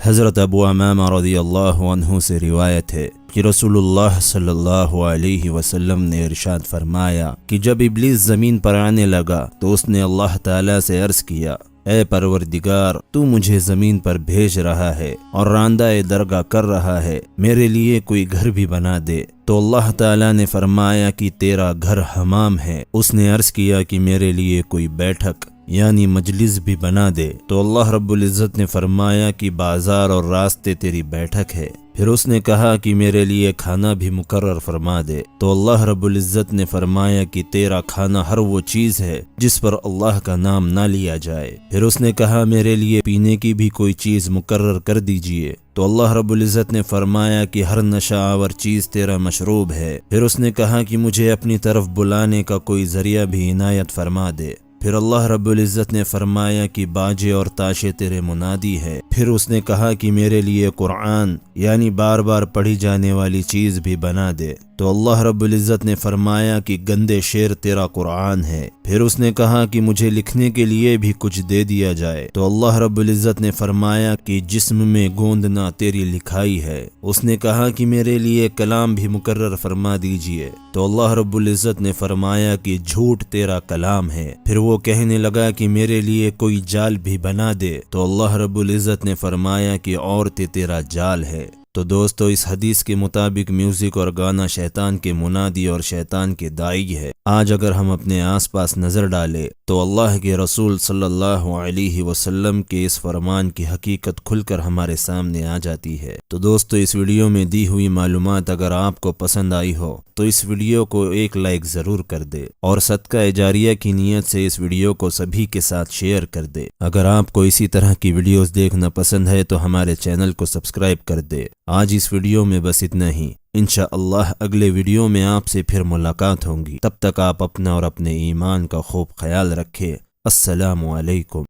حضرت ابو امامہ رضی اللہ عنہ سے روایت ہے کہ رسول اللہ صلی اللہ علیہ وسلم نے ارشاد فرمایا کہ جب ابلیس زمین پر آنے لگا تو اس نے اللہ تعالیٰ سے عرض کیا، اے پروردگار، تو مجھے زمین پر بھیج رہا ہے اور راندہ درگاہ کر رہا ہے، میرے لیے کوئی گھر بھی بنا دے۔ تو اللہ تعالیٰ نے فرمایا کہ تیرا گھر حمام ہے۔ اس نے عرض کیا کہ میرے لیے کوئی بیٹھک یعنی مجلس بھی بنا دے۔ تو اللہ رب العزت نے فرمایا کہ بازار اور راستے تیری بیٹھک ہے۔ پھر اس نے کہا کہ میرے لیے کھانا بھی مقرر فرما دے۔ تو اللہ رب العزت نے فرمایا کہ تیرا کھانا ہر وہ چیز ہے جس پر اللہ کا نام نہ لیا جائے۔ پھر اس نے کہا میرے لیے پینے کی بھی کوئی چیز مقرر کر دیجئے۔ تو اللہ رب العزت نے فرمایا کہ ہر نشہ آور چیز تیرا مشروب ہے۔ پھر اس نے کہا کہ مجھے اپنی طرف بلانے کا کوئی ذریعہ بھی عنایت فرما دے۔ پھر اللہ رب العزت نے فرمایا کہ باجے اور تاشے تیرے منادی ہے۔ پھر اس نے کہا کہ میرے لیے قرآن یعنی بار بار پڑھی جانے والی چیز بھی بنا دے۔ تو اللہ رب العزت نے فرمایا کہ گندے شعر تیرا قرآن ہے۔ پھر اس نے کہا کہ مجھے لکھنے کے لیے بھی کچھ دے دیا جائے۔ تو اللہ رب العزت نے فرمایا کہ جسم میں گوندنا تیری لکھائی ہے۔ اس نے کہا کہ میرے لیے کلام بھی مقرر فرما دیجئے۔ تو اللہ رب العزت نے فرمایا کہ جھوٹ تیرا کلام ہے۔ پھر وہ کہنے لگا کہ میرے لیے کوئی جال بھی بنا دے۔ تو اللہ رب العزت نے فرمایا کہ عورت تیرا جال ہے۔ تو دوستو، اس حدیث کے مطابق میوزک اور گانا شیطان کے منادی اور شیطان کے داعی ہے۔ آج اگر ہم اپنے آس پاس نظر ڈالیں تو اللہ کے رسول صلی اللہ علیہ وسلم کے اس فرمان کی حقیقت کھل کر ہمارے سامنے آ جاتی ہے۔ تو دوستو، اس ویڈیو میں دی ہوئی معلومات اگر آپ کو پسند آئی ہو تو اس ویڈیو کو ایک لائک ضرور کر دے اور صدقہ جاریہ کی نیت سے اس ویڈیو کو سبھی کے ساتھ شیئر کر دے۔ اگر آپ کو اسی طرح کی ویڈیوز دیکھنا پسند ہے تو ہمارے چینل کو سبسکرائب کر دے۔ آج اس ویڈیو میں بس اتنا ہی۔ انشاءاللہ اگلے ویڈیو میں آپ سے پھر ملاقات ہوگی۔ تب تک آپ اپنا اور اپنے ایمان کا خوب خیال رکھیں۔ السلام علیکم۔